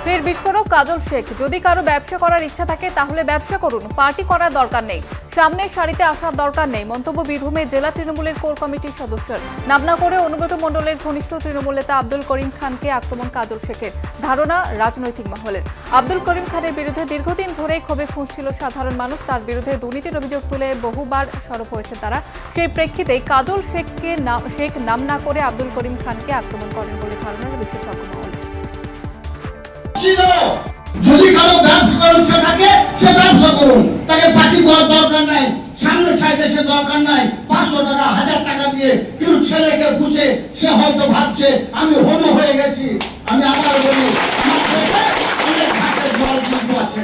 ফের বিস্ফোরক কাজল শেখ। যদি কারো ব্যবসা করার ইচ্ছা থাকে তাহলে ব্যবসা করুন, পার্টি করার দরকার নেই, সামনের সারিতে আসার দরকার নেই। মন্তব্য বীরভূমের জেলা তৃণমূলের কোর কমিটির সদস্যের। নাম না করে অনুব্রত মণ্ডলের ঘনিষ্ঠ তৃণমূল নেতা আব্দুল করিম খানকে আক্রমণ কাজল শেখের। ধারণা রাজনৈতিক মহলের, আব্দুল করিম খানের বিরুদ্ধে দীর্ঘদিন ধরেই ক্ষোভে ফুঁসছিল সাধারণ মানুষ। তার বিরুদ্ধে দুর্নীতির অভিযোগ তুলে বহুবার সরব হয়েছে তারা। সেই প্রেক্ষিতেই কাজল শেখ নাম না করে আব্দুল করিম খানকে আক্রমণ করেন বলে ধারণা বিশেষজ্ঞ মহল। যদি কারো ব্যবসা করার ইচ্ছা থাকে সে ব্যবসা করুন, তাকে পার্টি করার দরকার নাই, সামনে সাইডে সে দরকার নাই। 500 টাকা 1000 টাকা দিয়ে কেউ ছেলেকে পুষে সে হয়তো ভাবছে আমি হোম হয়ে গেছি। আমি আবার বলি, আমার দেশে অনেক ঘাটের জল কিন্তু আছে,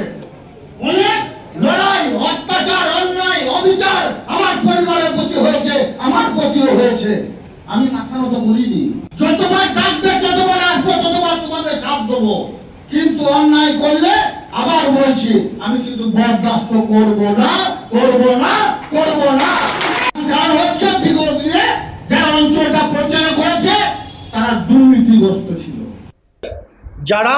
অনেক লড়াই, অত্যাচার, অন্যায়, অবিচার আমার পরিবারের প্রতি হয়েছে, আমার প্রতিও হয়েছে। আমি মাথা নত বলিনি, যতবার ডাকবে যতবার আসবো ততবার তোমাদের সাথ দেবো, কিন্তু অন্যায় করলে আবার বলছি আমি কিন্তু বরদাস্ত করব না, করব না, করব না। কারণ হচ্ছে বিগত দিনে যারা অঞ্চলটা পরিচালনা করেছে তারা দুর্নীতিগ্রস্ত ছিল। যারা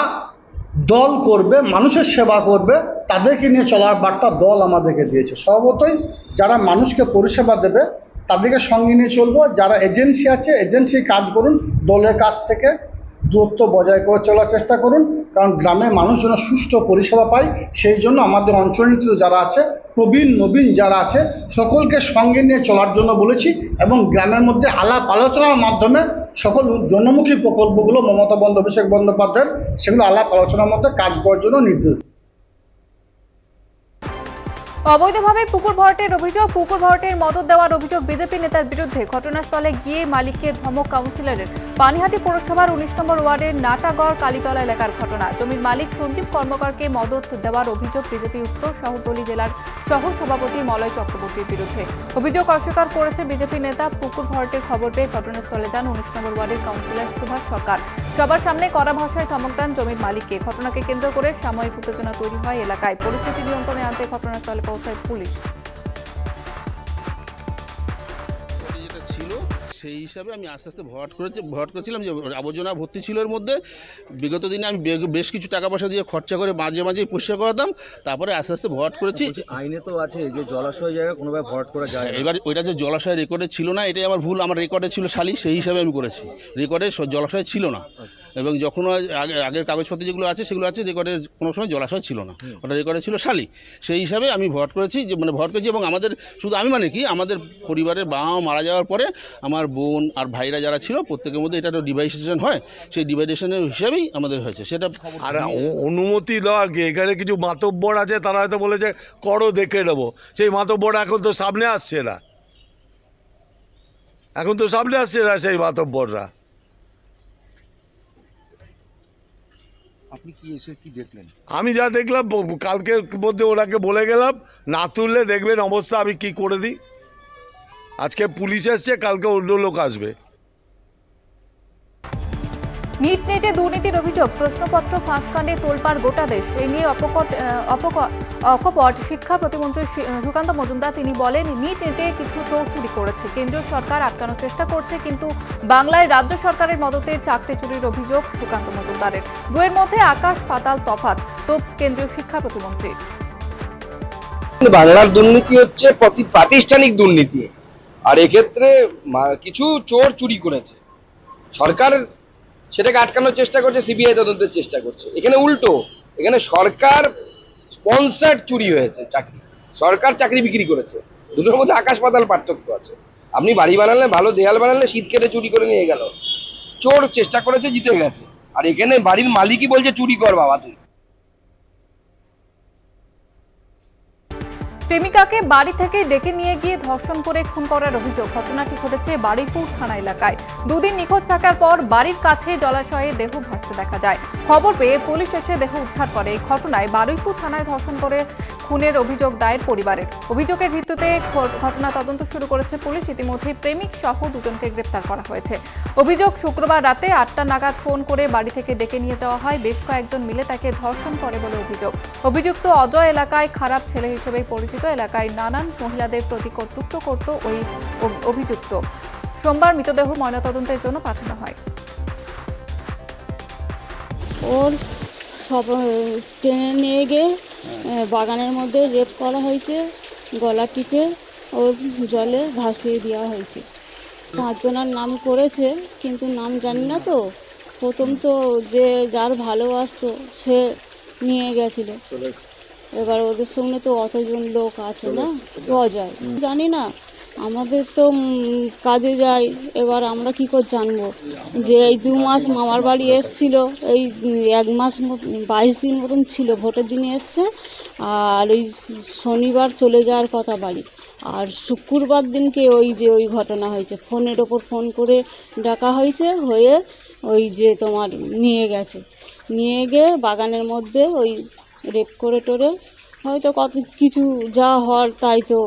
দল করবে, মানুষের সেবা করবে, তাদেরকে নিয়ে চলার বার্তা দল আমাদেরকে দিয়েছে। স্বভাবতই যারা মানুষকে পরিষেবা দেবে তাদেরকে সঙ্গে নিয়ে চলবো। যারা এজেন্সি আছে, এজেন্সি কাজ করুন, দলের কাছ থেকে দূরত্ব বজায় করে চলার চেষ্টা করুন। কারণ গ্রামের মানুষ যেন সুষ্ঠু পরিষেবা পায়, সেই জন্য আমাদের অঞ্চলনীতি যারা আছে, প্রবীণ নবীন যারা আছে, সকলকে সঙ্গে নিয়ে চলার জন্য বলেছি। এবং গ্রামের মধ্যে আলাপ আলোচনার মাধ্যমে সকল জনমুখী প্রকল্পগুলো মমতা অভিষেক বন্দ্যোপাধ্যায়ের, সেগুলো আলাপ আলোচনার মধ্যে কাজ করার জন্য নির্দেশ। অবৈধভাবে পুকুর ভরাটের অভিযোগ, পুকুর ভরাটের মদত দেওয়ার অভিযোগ বিজেপি নেতার বিরুদ্ধে। ঘটনাস্থলে গিয়ে মালিককে ধমক কাউন্সিলরের। পানিহাটি পৌরসভার 19 নম্বর ওয়ার্ডের নাটাগড় কালীতলা এলাকার ঘটনা। জমির মালিক সঞ্জীব কর্মকারকে মদত দেওয়ার অভিযোগ বিজেপি উত্তর শহরতলি জেলার সহ সভাপতি মলয় চক্রবর্তীর বিরুদ্ধে। অভিযোগ অস্বীকার করেছে বিজেপি নেতা। পুকুর ভরাটের খবর পেয়ে ঘটনাস্থলে যান 19 নম্বর ওয়ার্ডের কাউন্সিলর সুভাষ সরকার। সবার সামনে কড়া ভাষায় ধমক দেন জমির মালিককে। ঘটনাকে কেন্দ্র করে সাময়িক উত্তেজনা তৈরি হয় এলাকায়। পরিস্থিতি নিয়ন্ত্রণে আনতে ঘটনাস্থলে পৌঁছায় পুলিশ। যেটা ছিল সেই হিসাবে আমি আস্তে আস্তে ভরাট করেছিলাম, যে আবর্জনা ভর্তি ছিল এর মধ্যে। বিগত দিনে আমি বেশ কিছু টাকা পয়সা দিয়ে খরচা করে মাঝে মাঝে পরিষ্কার করাতাম, তারপরে আস্তে আস্তে ভরাট করেছি। আইনে তো আছে যে জলাশয় জায়গা কোনোভাবে ভরাট করা যায়। এবার ওইটা যে জলাশয় রেকর্ডে ছিল না, এটাই আমার ভুল। আমার রেকর্ডে ছিল শালি, সেই হিসাবে আমি করেছি। রেকর্ডে জলাশয় ছিল না, এবং যখন আগের কাগজপত্র যেগুলো আছে সেগুলো আছে, রেকর্ডের কোনো সময় জলাশয় ছিল না, ওটা রেকর্ডে ছিল শালি। সেই হিসাবে আমি ভরাট করেছি, যে ভরাট করেছি। এবং আমাদের শুধু আমি কি আমাদের পরিবারের বাবা মা মারা যাওয়ার পরে আমার বোন আর ভাইরা যারা ছিল প্রত্যেকের মধ্যে এটা একটা ডিভাইডেশন হয়, সেই ডিভাইডেশনের হিসাবেই আমাদের হয়েছে সেটা। আর অনুমতি দেওয়ার কি, এখানে কিছু মাতব্বর আছে, তারা হয়তো বলেছে করো দেখে নেবো। সেই মাতব্বর এখন তো সামনে আসছে না, সেই মাতব্বররা। আপনি কি এসে কি দেখলেন? আমি যা দেখলাম, কালকের মধ্যে ওনাকে বলে গেলাম, না তুললে দেখবেন অবস্থা আমি কি করে দিই। আজকে পুলিশ এসছে, কালকে অন্য লোক আসবে। নেটে দুর্নীতির অভিযোগ, প্রশ্নপত্র ফাঁসকাণ্ডে তোলপাড় গোটা দেশ। এই নিয়ে অকপট শিক্ষা প্রতিমন্ত্রী সুকান্ত মজুমদার। তিনি বলেন, নেটে কিছু চোর চুরি করেছে, কেন্দ্রীয় সরকার আটকানোর চেষ্টা করছে, কিন্তু বাংলায় রাজ্য সরকারের মদতে চাকরি চুরির অভিযোগ সুকান্ত মজুমদারের। দুয়ের মধ্যে আকাশ পাতাল তফাৎ, তোপ কেন্দ্রীয় শিক্ষা প্রতিমন্ত্রী। বাংলার দুর্নীতি হচ্ছে প্রাতিষ্ঠানিক দুর্নীতি, আর এক্ষেত্রে কিছু চোর চুরি করেছে, সরকার সেটাকে আটকানোর চেষ্টা করছে, সিবিআই তদন্তের চেষ্টা করছে। এখানে উল্টো, এখানে সরকার স্পন্সার্ড চুরি হয়েছে চাকরি, সরকার চাকরি বিক্রি করেছে। দুটোর মধ্যে আকাশ পাতাল পার্থক্য আছে। আপনি বাড়ি বানালে, ভালো দেয়াল বানালে, শীত কেটে চুরি করে নিয়ে গেল, চোর চেষ্টা করেছে, জিতে গেছে। আর এখানে বাড়ির মালিকই বলছে চুরি কর বাবা তুই। প্রেমিকাকে বাড়ি থেকে ডেকে নিয়ে গিয়ে ধর্ষণ করে খুন করার অভিযোগ। ঘটনাটি ঘটেছে বারুইপুর থানা এলাকায়। দুদিন নিখোঁজ থাকার পর বাড়ির কাছে জলাশয়ে দেহ ভাসতে দেখা যায়। খবর পেয়ে পুলিশ এসে দেহ উদ্ধার করে। এই ঘটনায় বারুইপুর থানায় ধর্ষণ করে খুনের অভিযোগ দায়ের পরিবারের। অভিযোগের ভিত্তিতে ঘটনা তদন্ত শুরু করেছে পুলিশ। ইতিমধ্যে প্রেমিক সহ দুজনকে গ্রেপ্তার করা হয়েছে। অভিযোগ, শুক্রবার রাতে 8টা নাগাদ ফোন করে বাড়ি থেকে ডেকে নিয়ে যাওয়া হয়। বেশ কয়েকজন মিলে তাকে ধর্ষণ করে বলে অভিযোগ। অভিযুক্ত অজয় এলাকায় খারাপ ছেলে হিসেবে পরিচিত। এলাকায় নানান মহিলাদের প্রতি কর্তৃত্ব করত ওই অভিযুক্ত। সোমবার মৃতদেহ ময়নাতদন্তের জন্য পাঠানো হয়। ওর সব টেনে নিয়ে গিয়ে বাগানের মধ্যে রেপ করা হয়েছে, গলা টিপে ওর জলে ভাসিয়ে দেওয়া হয়েছে। 5 জনের নাম করেছে, কিন্তু নাম জানি না তো। প্রথম তো যে যার ভালোবাসতো সে নিয়ে গেছিল, এবার ওদের সঙ্গে তো অতজন লোক আছে না, অজয় জানি না। আমাদের তো কাজে যাই, এবার আমরা কি করে জানবো যে এই 2 মাস মামার বাড়ি এসছিল, এই 1 মাস 22 দিন মতন ছিল, ভোটের দিনে এসছে, আর ওই শনিবার চলে যাওয়ার কথা বাড়ি। আর শুক্রবার দিনকে ওই ঘটনা হয়েছে, ফোনের ওপর ফোন করে ডাকা হয়েছে, হয়ে ওই যে তোমার নিয়ে গেছে, নিয়ে গিয়ে বাগানের মধ্যে ওই রেপ করে টোরে হয়তো কত কিছু যা হওয়ার তাই তো।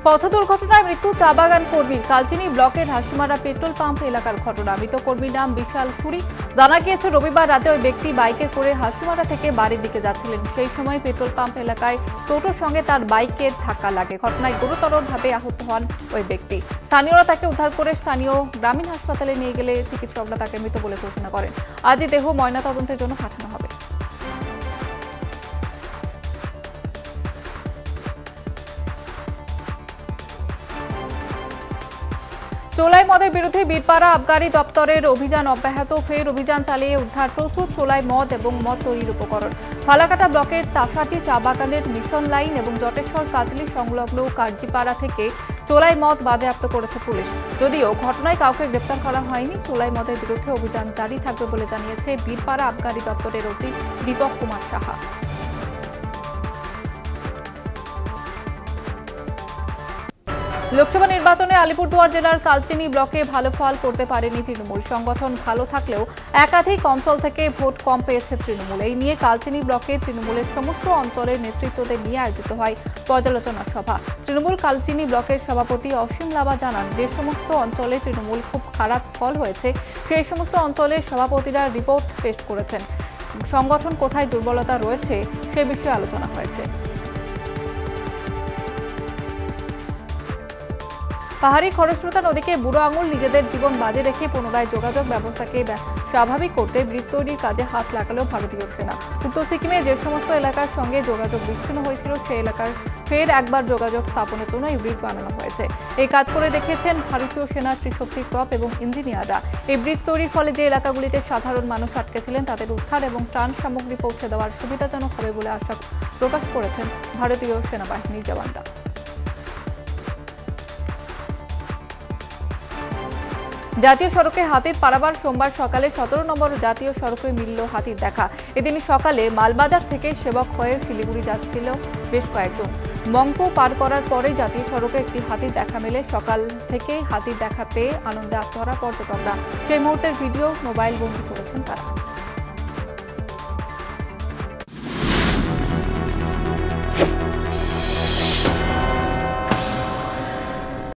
পথ দুর্ঘটনায় মৃত্যু চা বাগান কর্মীর। কালচিনি ব্লকের হাসিমারা পেট্রোল পাম্প এলাকার ঘটনা। মৃত কর্মীর নাম বিশাল সুরি। জানা গিয়েছে রবিবার রাতে ওই ব্যক্তি বাইকে করে হাসিমারা থেকে বাড়ির দিকে যাচ্ছিলেন। সেই সময় পেট্রোল পাম্প এলাকায় টোটোর সঙ্গে তার বাইকের ধাক্কা লাগে। ঘটনায় গুরুতরভাবে আহত হন ওই ব্যক্তি। স্থানীয়রা তাকে উদ্ধার করে স্থানীয় গ্রামীণ হাসপাতালে নিয়ে গেলে চিকিৎসকরা তাকে মৃত বলে ঘোষণা করেন। আজই দেহ ময়নাতদন্তের জন্য পাঠানো হবে। চোলাই মদের বিরুদ্ধে বীরপাড়া আবগারি দপ্তরের অভিযান অব্যাহত। ফের অভিযান চালিয়ে উদ্ধার প্রচুর চোলাই মদ এবং মদ তৈরির উপকরণ। ফালাকাটা ব্লকের তাসাটি চা বাগানের মিশন লাইন এবং জটেশ্বর কাজলি সংলগ্ন কার্জিপাড়া থেকে চোলাই মদ বাজেয়াপ্ত করেছে পুলিশ। যদিও ঘটনায় কাউকে গ্রেপ্তার করা হয়নি, চোলাই মদের বিরুদ্ধে অভিযান জারি থাকবে বলে জানিয়েছে বীরপাড়া আবগারি দপ্তরের ওসি দীপক কুমার সাহা। লোকসভা নির্বাচনে আলিপুরদুয়ার জেলার কালচিনি ব্লকে ভালো ফল করতে পারেনি তৃণমূল। সংগঠন ভালো থাকলেও একাধিক অঞ্চল থেকে ভোট কম পেয়েছে তৃণমূল। এই নিয়ে কালচিনি ব্লকে তৃণমূলের সমস্ত অঞ্চলের নেতৃত্বদের নিয়ে আয়োজিত হয় পর্যালোচনা সভা। তৃণমূল কালচিনি ব্লকের সভাপতি অসীম লাবা জানান, যে সমস্ত অঞ্চলে তৃণমূল খুব খারাপ ফল হয়েছে সেই সমস্ত অঞ্চলের সভাপতিরা রিপোর্ট পেশ করেছেন। সংগঠন কোথায় দুর্বলতা রয়েছে সে বিষয়ে আলোচনা হয়েছে। পাহাড়ি খরস্রোতা নদীকে বুড়ো আঙুল নিজেদের জীবন বাজে রেখে পুনরায় যোগাযোগ ব্যবস্থাকে স্বাভাবিক করতে ব্রিজ তৈরির কাজে হাত লাগালো ভারতীয় সেনা। উত্তর সিকিমে যে সমস্ত এলাকার সঙ্গে যোগাযোগ বিচ্ছিন্ন হয়েছিল সেই এলাকার ফের একবার যোগাযোগ স্থাপনের জন্য এই ব্রিজ বানানো হয়েছে। এই কাজ করে দেখিয়েছেন ভারতীয় সেনা, ত্রিশক্তি ক্রপ এবং ইঞ্জিনিয়াররা। এই ব্রিজ তৈরির ফলে যে এলাকাগুলিতে সাধারণ মানুষ আটকে ছিলেন তাদের উদ্ধার এবং ত্রাণ সামগ্রী পৌঁছে দেওয়ার সুবিধাজনক হবে বলে আশা প্রকাশ করেছেন ভারতীয় সেনাবাহিনীর জওয়ানরা। জাতীয় সড়কে হাতির পারাবার। সোমবার সকালে 17 নম্বর জাতীয় সড়কে মিলল হাতির দেখা। এদিন সকালে মালবাজার থেকে সেবক হয়ে শিলিগুড়ি যাচ্ছিল বেশ কয়েকজন। মঙ্কো পার করার পরে জাতীয় সড়কে একটি হাতির দেখা মেলে। সকাল থেকেই হাতির দেখা পেয়ে আনন্দে আত্মহারা পর্যটকরা। সেই মুহূর্তের ভিডিও মোবাইল বন্দী করেছেন তারা।